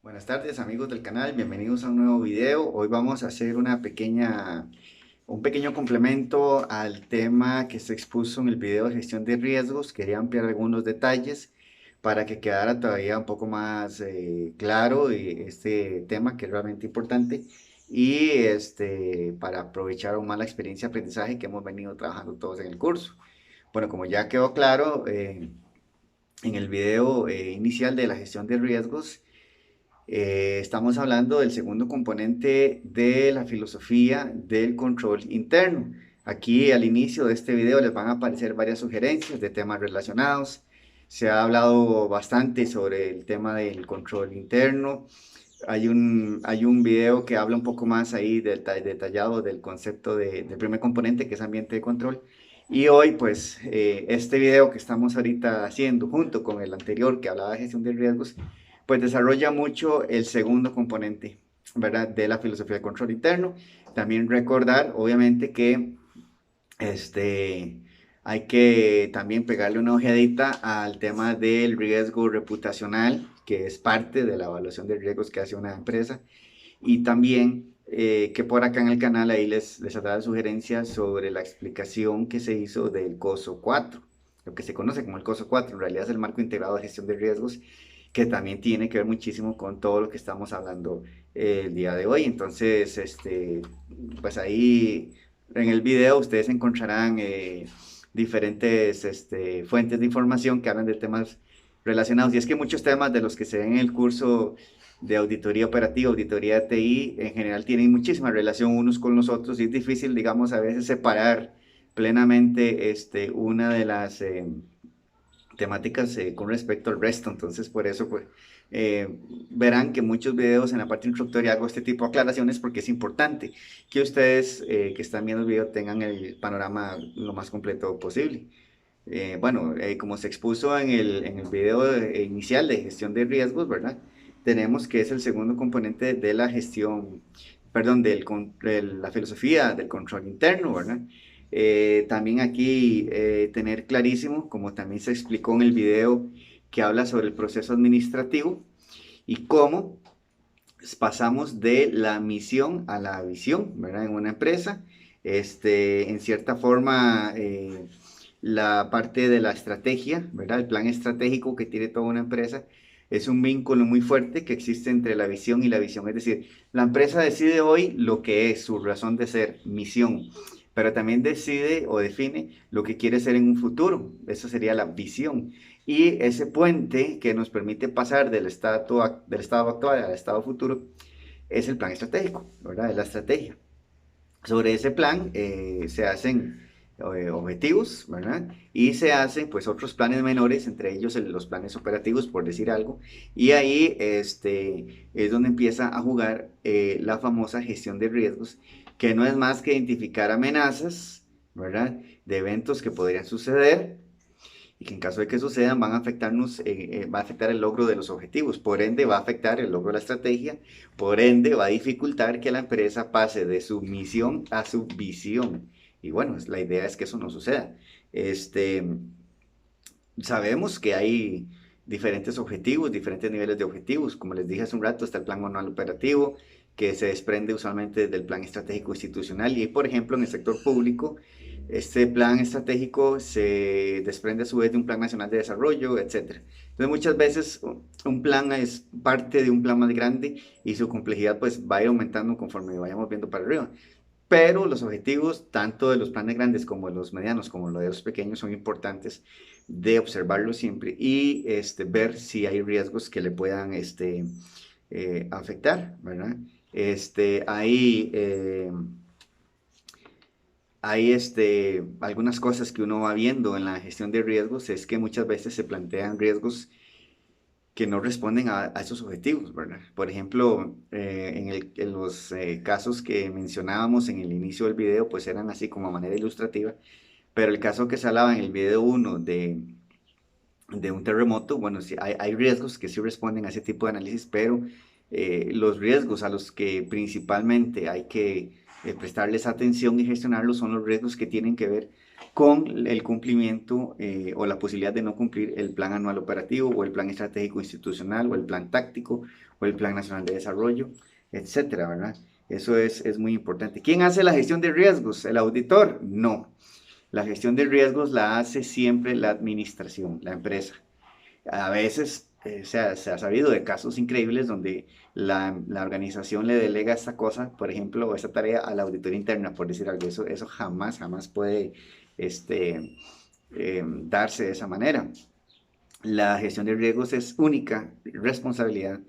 Buenas tardes amigos del canal, bienvenidos a un nuevo video. Hoy vamos a hacer un pequeño complemento al tema que se expuso en el video de gestión de riesgos. Quería ampliar algunos detalles para que quedara todavía un poco más claro este tema que es realmente importante y para aprovechar aún más la experiencia de aprendizaje que hemos venido trabajando todos en el curso. Bueno, como ya quedó claro en el video inicial de la gestión de riesgos, estamos hablando del segundo componente de la filosofía del control interno. Aquí al inicio de este video les van a aparecer varias sugerencias de temas relacionados. Se ha hablado bastante sobre el tema del control interno. Hay un video que habla un poco más ahí detallado del concepto del primer componente, que es ambiente de control. Y hoy, pues, este video que estamos ahorita haciendo, junto con el anterior que hablaba de gestión de riesgos, pues desarrolla mucho el segundo componente, ¿verdad? De la filosofía del control interno. También recordar, obviamente, que este, hay que también pegarle una ojeadita al tema del riesgo reputacional, que es parte de la evaluación de riesgos que hace una empresa. Y también que por acá en el canal ahí les dado sugerencias sobre la explicación que se hizo del COSO 4, lo que se conoce como el COSO 4, en realidad es el marco integrado de gestión de riesgos, que también tiene que ver muchísimo con todo lo que estamos hablando el día de hoy. Entonces, pues ahí en el video ustedes encontrarán diferentes fuentes de información que hablan de temas relacionados. Y es que muchos temas de los que se ven en el curso de auditoría operativa, auditoría de TI, en general tienen muchísima relación unos con los otros y es difícil, digamos, a veces separar plenamente una de las temáticas con respecto al resto. Entonces, por eso, pues, eh, verán que muchos videos en la parte introductoria hago este tipo de aclaraciones porque es importante que ustedes que están viendo el video tengan el panorama lo más completo posible. Bueno, como se expuso en el video inicial de gestión de riesgos, ¿verdad? Tenemos que es el segundo componente de la gestión, perdón, de la filosofía del control interno, ¿verdad? También aquí tener clarísimo, como también se explicó en el video que habla sobre el proceso administrativo y cómo pasamos de la misión a la visión, ¿verdad? En una empresa, en cierta forma, la parte de la estrategia, ¿verdad? El plan estratégico que tiene toda una empresa es un vínculo muy fuerte que existe entre la visión y la visión. Es decir, la empresa decide hoy lo que es su razón de ser, misión, pero también decide o define lo que quiere ser en un futuro. Eso sería la visión. Y ese puente que nos permite pasar del estado actual al estado futuro es el plan estratégico, ¿verdad? Es la estrategia. Sobre ese plan se hacen objetivos, ¿verdad? Y se hacen pues otros planes menores, entre ellos los planes operativos, por decir algo. Y ahí es donde empieza a jugar la famosa gestión de riesgos, que no es más que identificar amenazas, ¿verdad? De eventos que podrían suceder y que en caso de que sucedan van a afectarnos, va a afectar el logro de los objetivos, por ende va a afectar el logro de la estrategia, por ende va a dificultar que la empresa pase de su misión a su visión. Y bueno, la idea es que eso no suceda. Este, Sabemos que hay diferentes objetivos, diferentes niveles de objetivos. Como les dije hace un rato, está el plan anual operativo, que se desprende usualmente del plan estratégico institucional. Y, por ejemplo, en el sector público, este plan estratégico se desprende a su vez de un plan nacional de desarrollo, etcétera. Entonces, muchas veces un plan es parte de un plan más grande y su complejidad pues va a ir aumentando conforme vayamos viendo para arriba. Pero los objetivos, tanto de los planes grandes como de los medianos, como los de los pequeños, son importantes de observarlos siempre y ver si hay riesgos que le puedan afectar, ¿verdad? Este, hay, eh, hay algunas cosas que uno va viendo en la gestión de riesgos, es que muchas veces se plantean riesgos que no responden a esos objetivos, ¿verdad? Por ejemplo, en los casos que mencionábamos en el inicio del video, pues eran así como a manera ilustrativa, pero el caso que se hablaba en el video uno de un terremoto, bueno, sí, hay riesgos que sí responden a ese tipo de análisis, pero los riesgos a los que principalmente hay que prestarles atención y gestionarlos son los riesgos que tienen que ver con el cumplimiento o la posibilidad de no cumplir el plan anual operativo o el plan estratégico institucional o el plan táctico o el plan nacional de desarrollo, etcétera, ¿verdad? Eso es muy importante. ¿Quién hace la gestión de riesgos? ¿El auditor? No. La gestión de riesgos la hace siempre la administración, la empresa. A veces se ha sabido de casos increíbles donde la organización le delega esta cosa, por ejemplo, esta tarea a la auditoría interna, por decir algo. Eso jamás, jamás puede darse de esa manera. La gestión de riesgos es única responsabilidad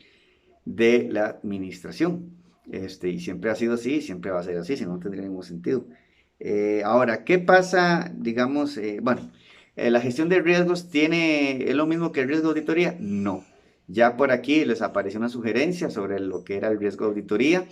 de la administración. Y siempre ha sido así, siempre va a ser así, si no tendría ningún sentido. Ahora, ¿qué pasa? Digamos, ¿la gestión de riesgos es lo mismo que el riesgo de auditoría? No. Ya por aquí les apareció una sugerencia sobre lo que era el riesgo de auditoría.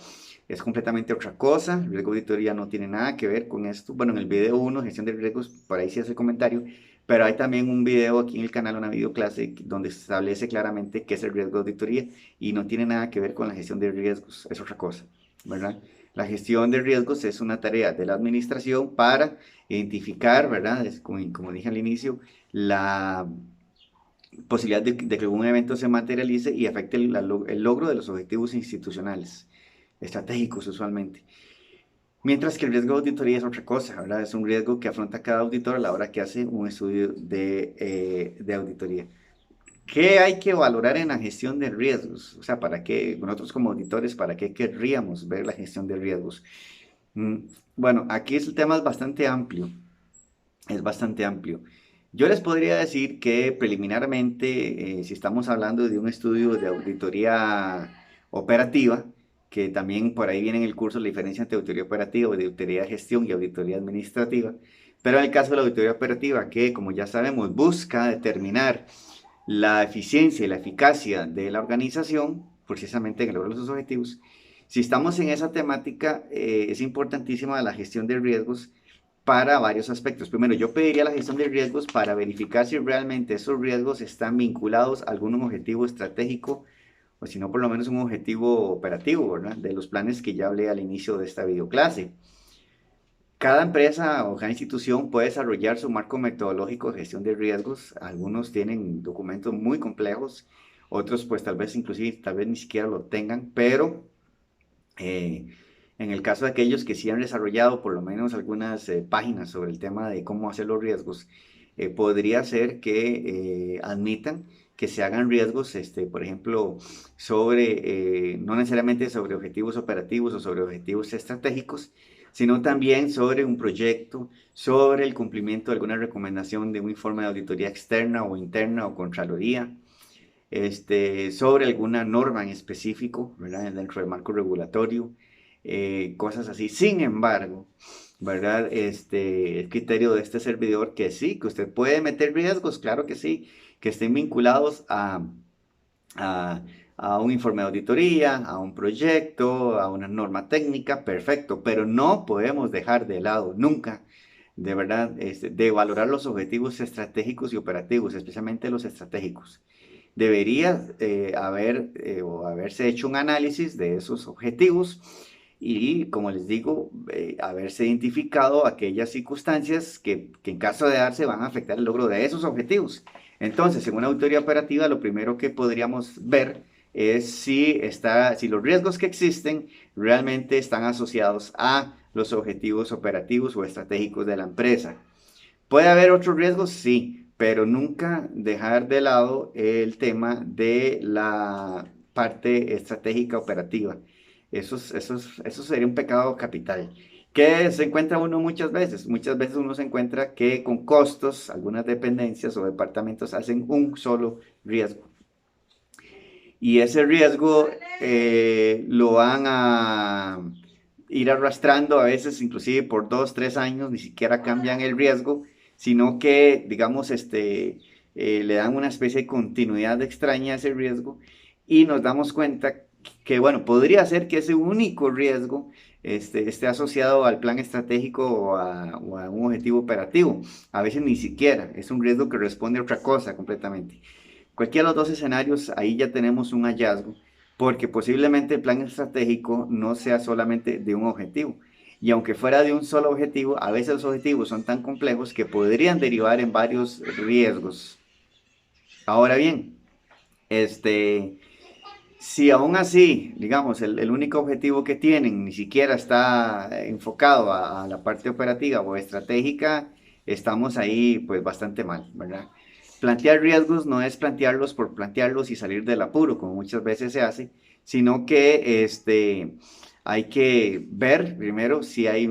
Es completamente otra cosa. El riesgo de auditoría no tiene nada que ver con esto. Bueno, en el video 1, gestión de riesgos, por ahí sí hace comentario. Pero hay también un video aquí en el canal, una videoclase, donde se establece claramente qué es el riesgo de auditoría y no tiene nada que ver con la gestión de riesgos. Es otra cosa, ¿verdad? La gestión de riesgos es una tarea de la administración para identificar, ¿verdad? Como dije al inicio, la posibilidad de que un evento se materialice y afecte el logro de los objetivos institucionales, estratégicos usualmente. Mientras que el riesgo de auditoría es otra cosa, ¿verdad? Es un riesgo que afronta cada auditor a la hora que hace un estudio de auditoría. ¿Qué hay que valorar en la gestión de riesgos? O sea, ¿para qué? Nosotros como auditores, ¿para qué querríamos ver la gestión de riesgos? Mm, Bueno, aquí el tema es bastante amplio. Es bastante amplio. Yo les podría decir que preliminarmente, si estamos hablando de un estudio de auditoría operativa, que también por ahí viene en el curso la diferencia entre auditoría operativa, de auditoría de gestión y auditoría administrativa, pero en el caso de la auditoría operativa, que como ya sabemos busca determinar la eficiencia y la eficacia de la organización, precisamente en el logro de sus objetivos, si estamos en esa temática, es importantísima la gestión de riesgos para varios aspectos. Primero, yo pediría la gestión de riesgos para verificar si realmente esos riesgos están vinculados a algún objetivo estratégico o si no, por lo menos un objetivo operativo, ¿verdad? De los planes que ya hablé al inicio de esta videoclase. Cada empresa o cada institución puede desarrollar su marco metodológico de gestión de riesgos. Algunos tienen documentos muy complejos, otros pues tal vez inclusive, tal vez ni siquiera lo tengan, pero eh, en el caso de aquellos que sí han desarrollado por lo menos algunas páginas sobre el tema de cómo hacer los riesgos, podría ser que admitan que se hagan riesgos, por ejemplo, no necesariamente sobre objetivos operativos o sobre objetivos estratégicos, sino también sobre un proyecto, sobre el cumplimiento de alguna recomendación de un informe de auditoría externa o interna o contraloría, sobre alguna norma en específico, ¿verdad? Dentro del marco regulatorio, cosas así. Sin embargo, ¿verdad? El criterio de este servidor que sí, que usted puede meter riesgos, claro que sí, que estén vinculados a, a un informe de auditoría, a un proyecto, a una norma técnica, perfecto, pero no podemos dejar de lado nunca, de verdad, de valorar los objetivos estratégicos y operativos, especialmente los estratégicos. Debería o haberse hecho un análisis de esos objetivos y, como les digo, haberse identificado aquellas circunstancias que en caso de darse van a afectar el logro de esos objetivos. Entonces, en una auditoría operativa, lo primero que podríamos ver es si los riesgos que existen realmente están asociados a los objetivos operativos o estratégicos de la empresa. ¿Puede haber otros riesgos? Sí, pero nunca dejar de lado el tema de la parte estratégica operativa. Eso sería un pecado capital. ¿Qué se encuentra uno muchas veces? Muchas veces uno se encuentra que con costos, algunas dependencias o departamentos hacen un solo riesgo. Y ese riesgo lo van a ir arrastrando a veces inclusive por 2, 3 años, ni siquiera cambian el riesgo, sino que, digamos, le dan una especie de continuidad extraña a ese riesgo y nos damos cuenta que, bueno, podría ser que ese único riesgo esté asociado al plan estratégico o a un objetivo operativo. A veces ni siquiera, es un riesgo que responde a otra cosa completamente. Cualquiera de los dos escenarios, ahí ya tenemos un hallazgo, porque posiblemente el plan estratégico no sea solamente de un objetivo. y aunque fuera de un solo objetivo, a veces los objetivos son tan complejos que podrían derivar en varios riesgos. Ahora bien, este, si aún así, digamos, el único objetivo que tienen ni siquiera está enfocado a la parte operativa o estratégica, estamos ahí pues bastante mal, ¿verdad? Plantear riesgos no es plantearlos por plantearlos y salir del apuro, como muchas veces se hace, sino que hay que ver primero si hay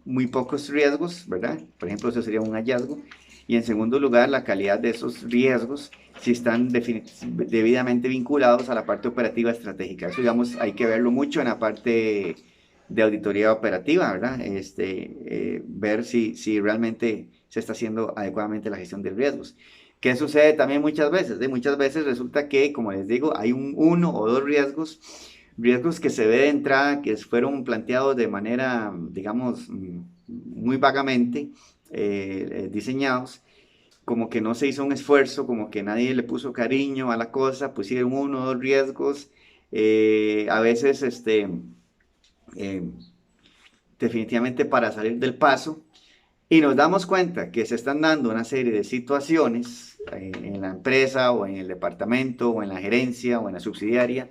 muy pocos riesgos, ¿verdad? Por ejemplo, eso sería un hallazgo. Y en segundo lugar, la calidad de esos riesgos, si están debidamente vinculados a la parte operativa estratégica. Eso, digamos, hay que verlo mucho en la parte de auditoría operativa, ¿verdad? Ver si realmente se está haciendo adecuadamente la gestión de riesgos. ¿Qué sucede también muchas veces? Muchas veces resulta que, como les digo, hay uno o dos riesgos que se ve de entrada, que fueron planteados de manera, digamos, muy vagamente diseñados, como que no se hizo un esfuerzo, como que nadie le puso cariño a la cosa, pusieron uno o dos riesgos, a veces eh, definitivamente para salir del paso, y nos damos cuenta que se están dando una serie de situaciones en la empresa o en el departamento o en la gerencia o en la subsidiaria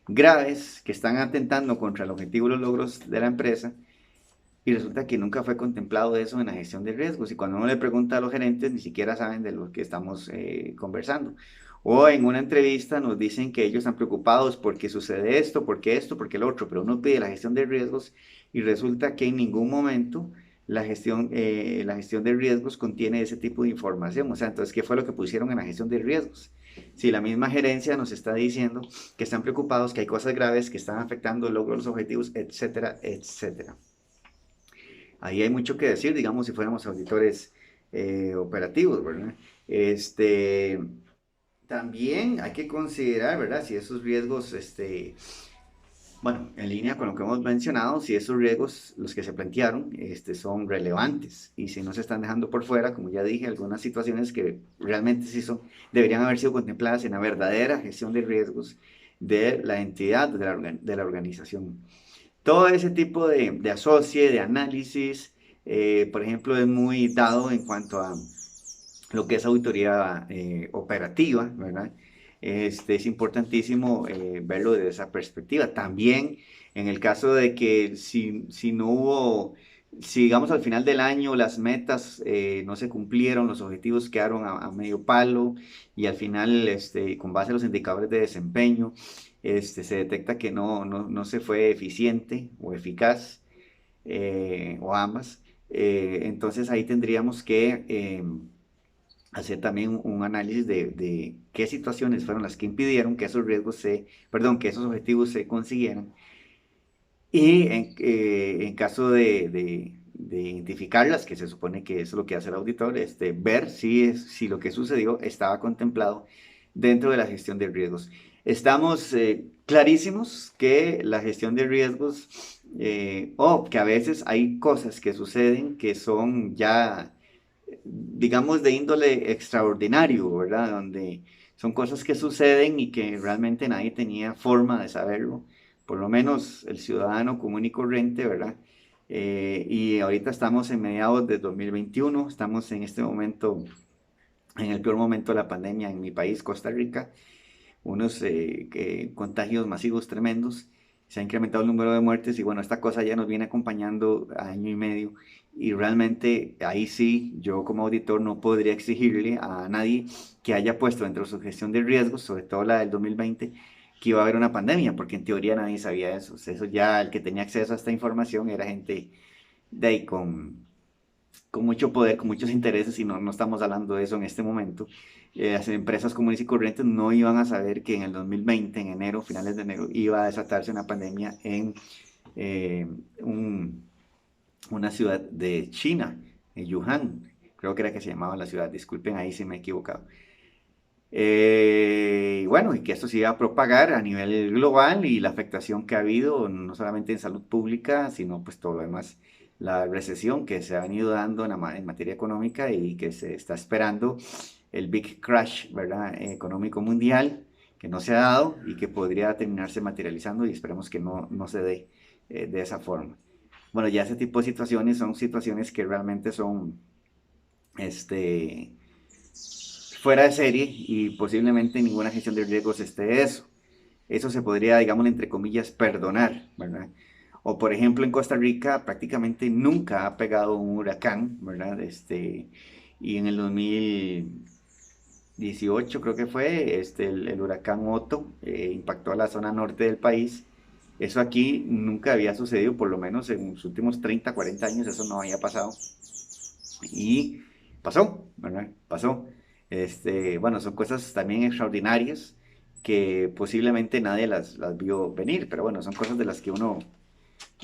graves que están atentando contra el objetivo y los logros de la empresa, y resulta que nunca fue contemplado eso en la gestión de riesgos. Y cuando uno le pregunta a los gerentes, ni siquiera saben de lo que estamos conversando. O en una entrevista nos dicen que ellos están preocupados porque sucede esto, porque el otro, pero uno pide la gestión de riesgos y resulta que en ningún momento la gestión de riesgos contiene ese tipo de información. O sea, entonces, ¿qué fue lo que pusieron en la gestión de riesgos? Si la misma gerencia nos está diciendo que están preocupados, que hay cosas graves que están afectando el logro de los objetivos, etcétera, etcétera. Ahí hay mucho que decir, digamos, si fuéramos auditores operativos, ¿verdad? Este, también hay que considerar, ¿verdad? Si esos riesgos, bueno, en línea con lo que hemos mencionado, si esos riesgos, los que se plantearon, son relevantes y si no se están dejando por fuera, como ya dije, algunas situaciones que realmente sí deberían haber sido contempladas en la verdadera gestión de riesgos de la entidad, de la organización. Todo ese tipo de asocie, de análisis, por ejemplo, es muy dado en cuanto a lo que es auditoría operativa, ¿verdad? Es importantísimo verlo desde esa perspectiva. También en el caso de que si no hubo, si digamos al final del año las metas no se cumplieron, los objetivos quedaron a medio palo y al final, con base a los indicadores de desempeño, se detecta que no se fue eficiente o eficaz o ambas, entonces ahí tendríamos que hacer también un análisis de qué situaciones fueron las que impidieron que esos perdón, que esos objetivos se consiguieran. Y en caso de identificarlas, que se supone que eso es lo que hace el auditor, ver si lo que sucedió estaba contemplado dentro de la gestión de riesgos. Estamos clarísimos que la gestión de riesgos, o que a veces hay cosas que suceden que son ya, digamos, de índole extraordinario, ¿verdad? Donde son cosas que suceden y que realmente nadie tenía forma de saberlo, por lo menos el ciudadano común y corriente, ¿verdad? Y ahorita estamos en mediados de 2021, estamos en este momento, en el peor momento de la pandemia en mi país, Costa Rica, unos contagios masivos tremendos, se ha incrementado el número de muertes y bueno, esta cosa ya nos viene acompañando año y medio y realmente ahí sí, yo como auditor no podría exigirle a nadie que haya puesto dentro de su gestión de riesgos, sobre todo la del 2020, que iba a haber una pandemia, porque en teoría nadie sabía eso. O sea, eso ya el que tenía acceso a esta información era gente de ahí con mucho poder, con muchos intereses, y no estamos hablando de eso en este momento. Las empresas comunes y corrientes no iban a saber que en el 2020, en enero, finales de enero, iba a desatarse una pandemia en eh, un, una ciudad de China, en Wuhan, creo que era que se llamaba la ciudad, disculpen ahí si me he equivocado. Y bueno, y que esto se iba a propagar a nivel global y la afectación que ha habido, no solamente en salud pública, sino pues todo lo demás, la recesión que se ha venido dando en materia económica y que se está esperando el big crash, ¿verdad? Económico mundial, que no se ha dado y que podría terminarse materializando y esperemos que no se dé de esa forma. Bueno, ya ese tipo de situaciones son situaciones que realmente son, este, fuera de serie y posiblemente ninguna gestión de riesgos esté eso. Eso se podría, digamos, entre comillas, perdonar, ¿verdad? O por ejemplo, en Costa Rica prácticamente nunca ha pegado un huracán, ¿verdad? Y en el 2018 creo que fue, el huracán Otto impactó a la zona norte del país. Eso aquí nunca había sucedido, por lo menos en los últimos 30, 40 años, eso no había pasado. Y pasó, ¿verdad? Pasó. Bueno, son cosas también extraordinarias que posiblemente nadie las vio venir, pero bueno, son cosas de las que uno,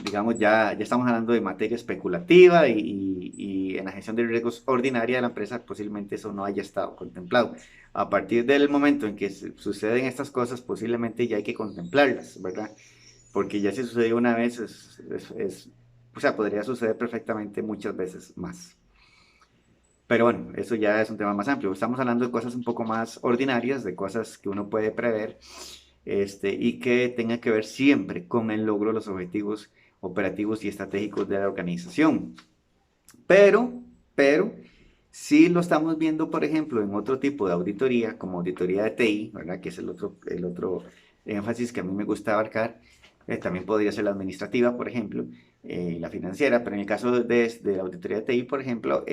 digamos, ya estamos hablando de materia especulativa y en la gestión de riesgos ordinaria de la empresa posiblemente eso no haya estado contemplado. A partir del momento en que suceden estas cosas, posiblemente ya hay que contemplarlas, ¿verdad? Porque ya si sucedió una vez, o sea, podría suceder perfectamente muchas veces más. Pero bueno, eso ya es un tema más amplio. Estamos hablando de cosas un poco más ordinarias, de cosas que uno puede prever, y que tenga que ver siempre con el logro de los objetivos operativos y estratégicos de la organización. Pero, si lo estamos viendo, por ejemplo, en otro tipo de auditoría, como auditoría de TI, ¿verdad? Que es el otro énfasis que a mí me gusta abarcar. También podría ser la administrativa, por ejemplo, la financiera, pero en el caso de la auditoría de TI, por ejemplo,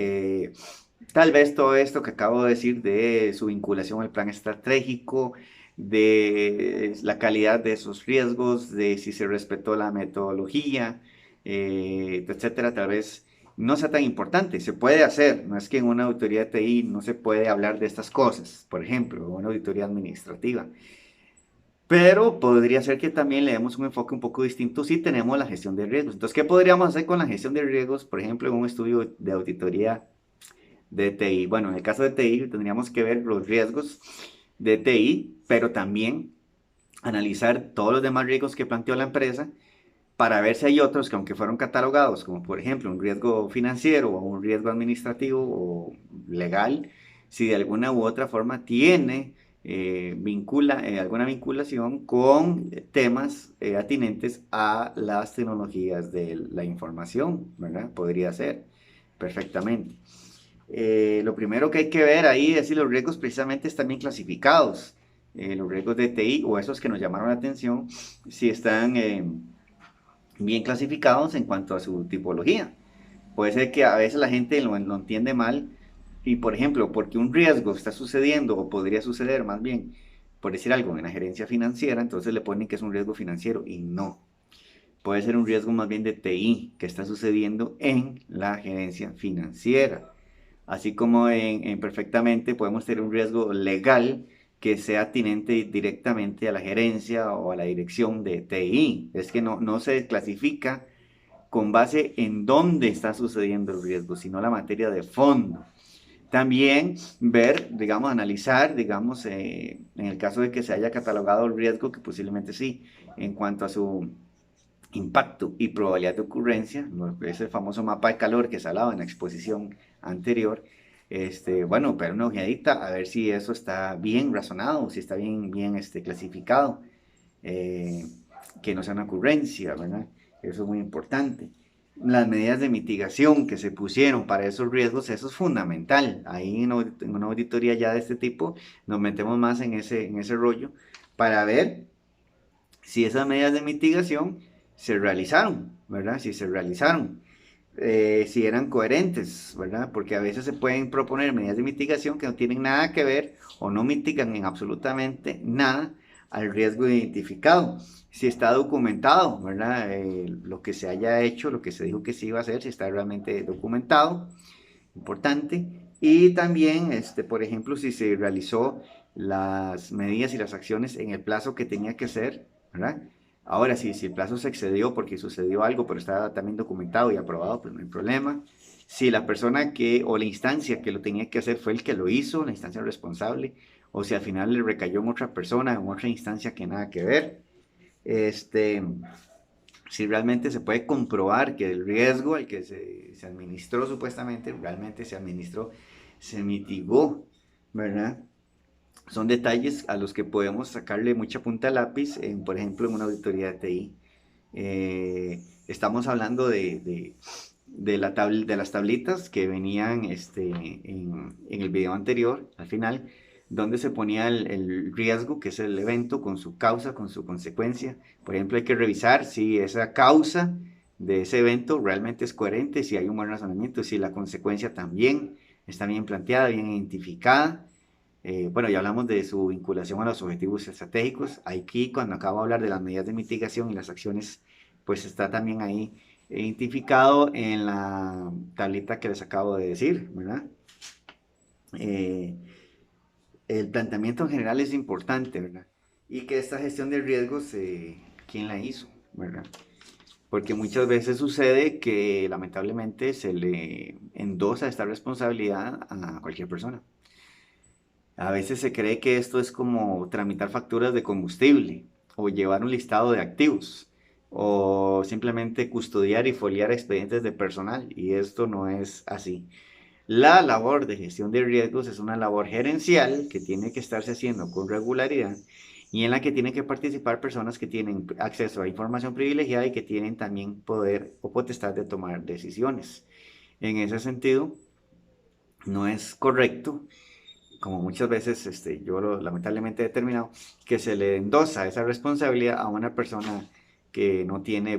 tal vez todo esto que acabo de decir de su vinculación al plan estratégico, de la calidad de esos riesgos, de si se respetó la metodología, etcétera, tal vez no sea tan importante. Se puede hacer, no es que en una auditoría de TI no se puede hablar de estas cosas, por ejemplo, en una auditoría administrativa. Pero podría ser que también le demos un enfoque un poco distinto si tenemos la gestión de riesgos. Entonces, ¿qué podríamos hacer con la gestión de riesgos? Por ejemplo, en un estudio de auditoría de TI. Bueno, en el caso de TI tendríamos que ver los riesgos de TI, pero también analizar todos los demás riesgos que planteó la empresa para ver si hay otros que aunque fueron catalogados, como por ejemplo un riesgo financiero o un riesgo administrativo o legal, si de alguna u otra forma tiene alguna vinculación con temas atinentes a las tecnologías de la información, ¿verdad? Podría ser perfectamente. Lo primero que hay que ver ahí es si los riesgos precisamente están bien clasificados. Los riesgos de TI o esos que nos llamaron la atención, si están bien clasificados en cuanto a su tipología. Puede ser que a veces la gente lo entiende mal y, por ejemplo, porque un riesgo está sucediendo o podría suceder más bien, por decir algo, en la gerencia financiera, entonces le ponen que es un riesgo financiero y no. Puede ser un riesgo más bien de TI que está sucediendo en la gerencia financiera. Así como perfectamente podemos tener un riesgo legal que sea atinente directamente a la gerencia o a la dirección de TI. Es que no se clasifica con base en dónde está sucediendo el riesgo, sino la materia de fondo. También ver, digamos, analizar, digamos, en el caso de que se haya catalogado el riesgo, que posiblemente sí, en cuanto a su impacto y probabilidad de ocurrencia, ese famoso mapa de calor que se hablaba en la exposición anterior. Bueno, pero una ojeadita a ver si eso está bien razonado, si está bien clasificado, eh, que no sea una ocurrencia, ¿verdad? Eso es muy importante. Las medidas de mitigación que se pusieron para esos riesgos, eso es fundamental. Ahí en una auditoría ya de este tipo nos metemos más en ese rollo para ver si esas medidas de mitigación se realizaron, ¿verdad? Si se realizaron, si eran coherentes, ¿verdad? Porque a veces se pueden proponer medidas de mitigación que no tienen nada que ver o no mitigan en absolutamente nada al riesgo identificado. Si está documentado, ¿verdad? Lo que se haya hecho, lo que se dijo que se iba a hacer, si está realmente documentado, importante. Y también, por ejemplo, si se realizó las medidas y las acciones en el plazo que tenía que ser, ¿verdad? Ahora, si el plazo se excedió porque sucedió algo, pero está también documentado y aprobado, pues no hay problema. Si la persona o la instancia que lo tenía que hacer fue el que lo hizo, la instancia responsable, o si al final le recayó en otra persona, en otra instancia que nada que ver. Este, si realmente se puede comprobar que el riesgo al que se administró supuestamente, realmente se administró, se mitigó, ¿verdad? Son detalles a los que podemos sacarle mucha punta al lápiz, por ejemplo, en una auditoría de TI. Estamos hablando de las tablitas que venían en el video anterior, al final, donde se ponía el riesgo, que es el evento, con su causa, con su consecuencia. Por ejemplo, hay que revisar si esa causa de ese evento realmente es coherente, si hay un buen razonamiento, si la consecuencia también está bien planteada, bien identificada. Bueno, ya hablamos de su vinculación a los objetivos estratégicos. Aquí, cuando acabo de hablar de las medidas de mitigación y las acciones, pues está también ahí identificado en la tablita que les acabo de decir, ¿verdad? Eh, el planteamiento en general es importante, ¿verdad? Y que esta gestión de riesgos, ¿quién la hizo, ¿verdad? Porque muchas veces sucede que lamentablemente se le endosa esta responsabilidad a cualquier persona. A veces se cree que esto es como tramitar facturas de combustible o llevar un listado de activos o simplemente custodiar y foliar expedientes de personal, y esto no es así. La labor de gestión de riesgos es una labor gerencial que tiene que estarse haciendo con regularidad y en la que tienen que participar personas que tienen acceso a información privilegiada y que tienen también poder o potestad de tomar decisiones. En ese sentido, no es correcto, como muchas veces lamentablemente he determinado, que se le endosa esa responsabilidad a una persona que no tiene,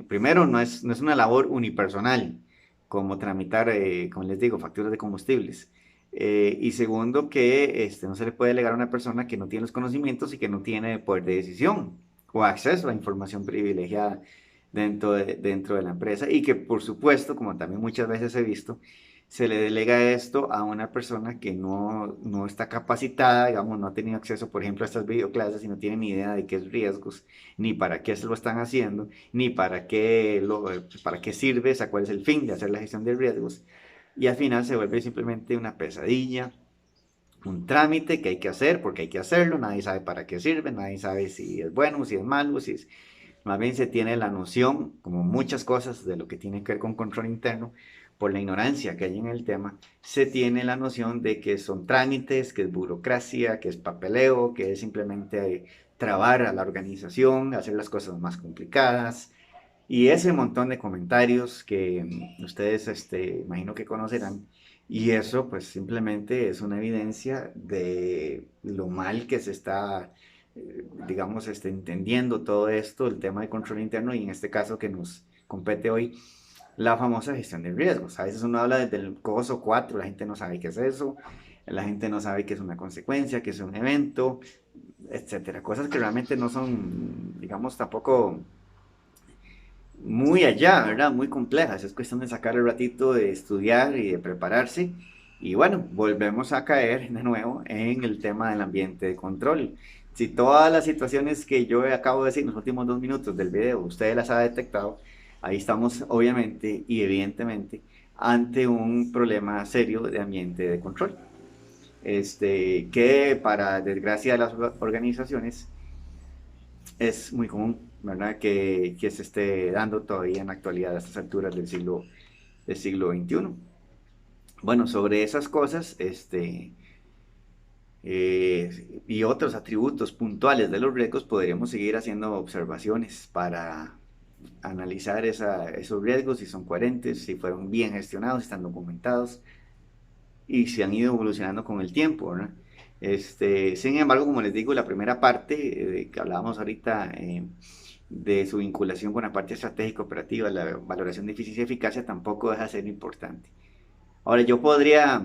primero, no es una labor unipersonal, como tramitar, como les digo, facturas de combustibles. Y segundo, que no se le puede delegar a una persona que no tiene los conocimientos y que no tiene poder de decisión o acceso a información privilegiada dentro de la empresa, y que por supuesto, como también muchas veces he visto, se le delega esto a una persona que no está capacitada, digamos, no ha tenido acceso, por ejemplo, a estas videoclases y no tiene ni idea de qué es riesgos, ni para qué se lo están haciendo, ni para qué sirve, o sea, cuál es el fin de hacer la gestión de riesgos. Y al final se vuelve simplemente una pesadilla, un trámite que hay que hacer porque hay que hacerlo, nadie sabe para qué sirve, nadie sabe si es bueno, si es malo, si es... Más bien se tiene la noción, como muchas cosas de lo que tiene que ver con control interno, por la ignorancia que hay en el tema, se tiene la noción de que son trámites, que es burocracia, que es papeleo, que es simplemente trabar a la organización, hacer las cosas más complicadas, y ese montón de comentarios que ustedes, imagino que conocerán. Y eso pues simplemente es una evidencia de lo mal que se está, digamos, entendiendo todo esto, el tema de control interno, y en este caso que nos compete hoy, la famosa gestión de riesgos. A veces uno habla desde el COSO 4, la gente no sabe qué es eso, la gente no sabe qué es una consecuencia, qué es un evento, etcétera. Cosas que realmente no son, digamos, tampoco muy allá, ¿verdad? Muy complejas. Es cuestión de sacar el ratito de estudiar y de prepararse. Y bueno, volvemos a caer de nuevo en el tema del ambiente de control. Si todas las situaciones que yo acabo de decir en los últimos 2 minutos del video, ustedes las ha detectado, ahí estamos obviamente y evidentemente ante un problema serio de ambiente de control. Que para desgracia de las organizaciones es muy común, ¿verdad? Que se esté dando todavía en la actualidad a estas alturas del siglo XXI. Bueno, sobre esas cosas, y otros atributos puntuales de los riesgos, podríamos seguir haciendo observaciones para analizar esos riesgos, si son coherentes, si fueron bien gestionados, si están documentados y si han ido evolucionando con el tiempo, ¿verdad? Sin embargo, como les digo, la primera parte que hablábamos ahorita, de su vinculación con la parte estratégica operativa, la valoración de eficiencia y eficacia, tampoco deja de ser importante. Ahora, yo podría,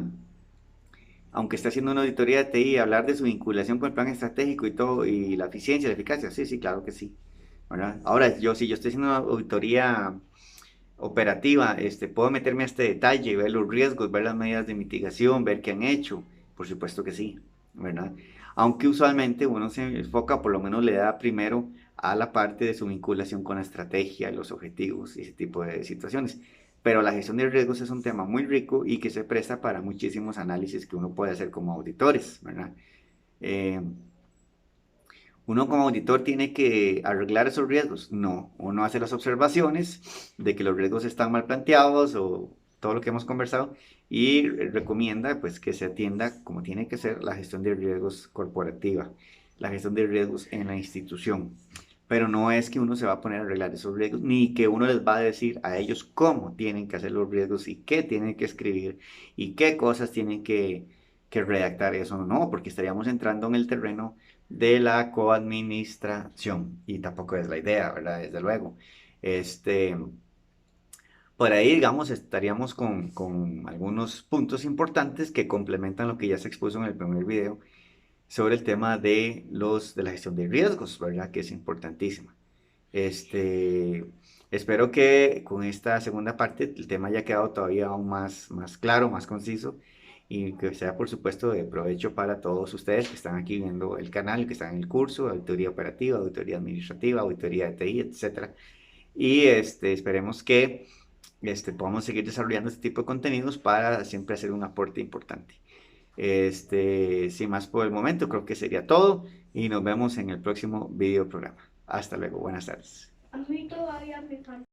aunque esté haciendo una auditoría de TI, hablar de su vinculación con el plan estratégico y todo, y la eficiencia y la eficacia. Sí, sí, claro que sí, ¿verdad? Ahora, si yo estoy haciendo una auditoría operativa, puedo meterme a este detalle, ver los riesgos, ver las medidas de mitigación, ver qué han hecho. Por supuesto que sí, ¿verdad? Aunque usualmente uno se enfoca, por lo menos le da primero a la parte de su vinculación con la estrategia, los objetivos y ese tipo de situaciones. Pero la gestión de riesgos es un tema muy rico y que se presta para muchísimos análisis que uno puede hacer como auditores, ¿verdad? Eh, ¿Uno como auditor tiene que arreglar esos riesgos? No, uno hace las observaciones de que los riesgos están mal planteados o todo lo que hemos conversado, y recomienda pues que se atienda como tiene que ser la gestión de riesgos corporativa, la gestión de riesgos en la institución. pero no es que uno se va a poner a arreglar esos riesgos, ni que uno les va a decir a ellos cómo tienen que hacer los riesgos y qué tienen que escribir y qué cosas tienen que redactar. Eso no, porque estaríamos entrando en el terreno de la coadministración y tampoco es la idea, ¿verdad? Desde luego. Este, por ahí, digamos, estaríamos con algunos puntos importantes que complementan lo que ya se expuso en el primer video sobre el tema de la gestión de riesgos, ¿verdad? Que es importantísima. Este, espero que con esta segunda parte el tema haya quedado todavía aún más claro, más conciso y que sea, por supuesto, de provecho para todos ustedes que están aquí viendo el canal, que están en el curso, auditoría operativa, auditoría administrativa, auditoría de TI, etcétera. Y esperemos que podamos seguir desarrollando este tipo de contenidos para siempre hacer un aporte importante. Sin más por el momento, creo que sería todo y nos vemos en el próximo video programa. Hasta luego, buenas tardes. A mí todavía me falta.